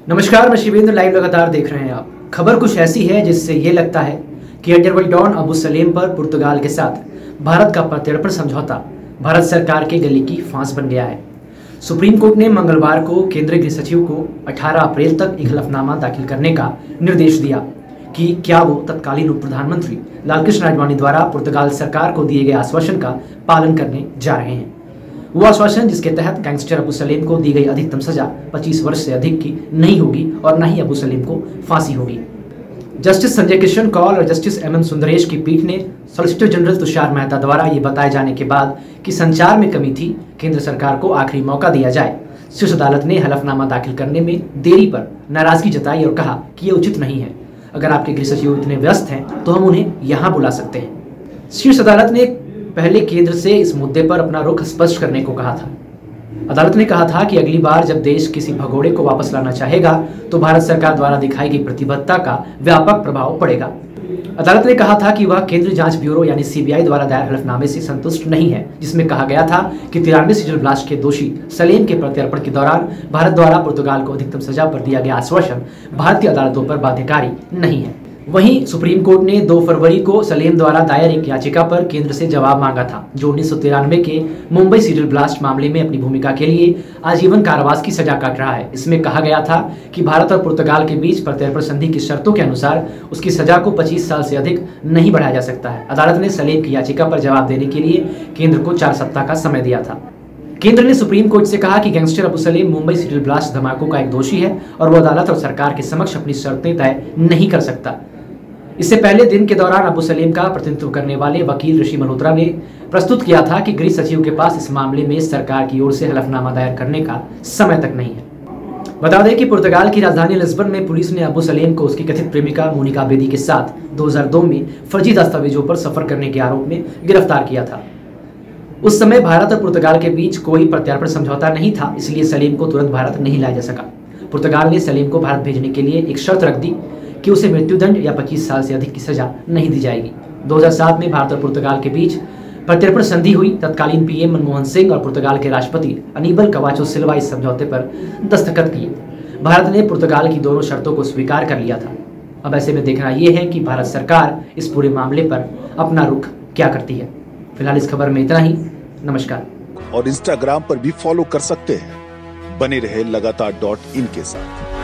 नमस्कार, मैं शिवेंद्र लाइव लगातार देख रहे हैं आप। खबर कुछ ऐसी है जिससे ये लगता है कि अंडरवर्ल्ड डॉन अबू सलेम पर पुर्तगाल के साथ भारत का प्रत्यर्पण समझौता भारत सरकार के गले की फांस बन गया है। सुप्रीम कोर्ट ने मंगलवार को केंद्रीय गृह सचिव को 18 अप्रैल तक एक हलफनामा दाखिल करने का निर्देश दिया कि क्या वो तत्कालीन उप प्रधानमंत्री लालकृष्ण आडवाणी द्वारा पुर्तगाल सरकार को दिए गए आश्वासन का पालन करने जा रहे हैं। वो आश्वासन जिसके तहत गैंगस्टर अबू सलेम को दी गई अधिकतम सजा 25 वर्ष से अधिक की नहीं होगी और न ही अबू सलेम को फांसी होगी। जस्टिस संजय किशन कौल और जस्टिस एम सुंदरेश की पीठ ने सॉलिसिटर जनरल तुषार मेहता द्वारा ये बताए जाने के बाद कि संचार में कमी थी, केंद्र सरकार को आखिरी मौका दिया जाए। शीर्ष अदालत ने हलफनामा दाखिल करने में देरी पर नाराजगी जताई और कहा कि ये उचित नहीं है। अगर आपके गृह सचिव इतने व्यस्त हैं तो हम उन्हें यहाँ बुला सकते हैं। शीर्ष अदालत ने पहले केंद्र से इस मुद्दे पर अपना रुख स्पष्ट करने को कहा था। अदालत ने कहा था कि अगली बार जब देश किसी भगोड़े को वापस लाना चाहेगा तो भारत सरकार द्वारा दिखाई गई प्रतिबद्धता का व्यापक प्रभाव पड़ेगा। अदालत ने कहा था कि वह केंद्रीय जांच ब्यूरो यानी सीबीआई द्वारा दायर हलफनामे से संतुष्ट नहीं है, जिसमें कहा गया था कि 93 सीजल ब्लास्ट के दोषी सलेम के प्रत्यर्पण के दौरान भारत द्वारा पुर्तगाल को अधिकतम सजा पर दिया गया आश्वासन भारतीय अदालतों पर बाध्यकारी नहीं है। वहीं सुप्रीम कोर्ट ने 2 फरवरी को सलेम द्वारा दायर एक याचिका पर केंद्र से जवाब मांगा था, जो 1993 के मुंबई सीरियल ब्लास्ट मामले में अपनी भूमिका के लिए आजीवन कारावास की सजा काट रहा है। इसमें कहा गया था कि भारत और पुर्तगाल के बीच प्रत्यर्पण संधि की शर्तों के अनुसार उसकी सजा को 25 साल से अधिक नहीं बढ़ाया जा सकता है। अदालत ने सलेम की याचिका पर जवाब देने के लिए केंद्र को 4 सप्ताह का समय दिया था। केंद्र ने सुप्रीम कोर्ट से कहा कि gangster Abu Salem Mumbai serial blast धमाकों का एक दोषी है और वो अदालत और सरकार के समक्ष अपनी शर्तें तय नहीं कर सकता। इससे पहले दिन के दौरान अबू सलेम का प्रतिनिधित्व करने वाले वकील ऋषि मल्होत्रा ने प्रस्तुत किया था कि गृह सचिव के पास इस मामले में सरकार की ओर से हलफनामा दायर करने का समय तक नहीं है। बता दें कि पुर्तगाल की राजधानी लिस्बन में पुलिस ने अबू सलेम को उसकी कथित प्रेमिका मोनिका बेदी के साथ 2002 में फर्जी दस्तावेजों पर सफर करने के आरोप में गिरफ्तार किया था। उस समय भारत और पुर्तगाल के बीच कोई प्रत्यर्पण समझौता नहीं था, इसलिए सलेम को तुरंत भारत नहीं लाया जा सका। पुर्तगाल ने सलेम को भारत भेजने के लिए एक शर्त रख दी कि उसे मृत्युदंड या 25 साल से अधिक की सजा नहीं दी जाएगी। 2007 में भारत और पुर्तगाल के बीच प्रत्यर्पण संधि हुई। तत्कालीन पीएम मनमोहन सिंह और पुर्तगाल के राष्ट्रपति अनीबल कवाचो सिल्वा इस समझौते पर दस्तखत किए। भारत ने पुर्तगाल की दोनों शर्तों को स्वीकार कर लिया था। अब ऐसे में देखना यह है कि भारत सरकार इस पूरे मामले पर अपना रुख क्या करती है। फिलहाल इस खबर में इतना ही। नमस्कार। और इंस्टाग्राम पर भी फॉलो कर सकते हैं। बने रहे लगातार .in के साथ।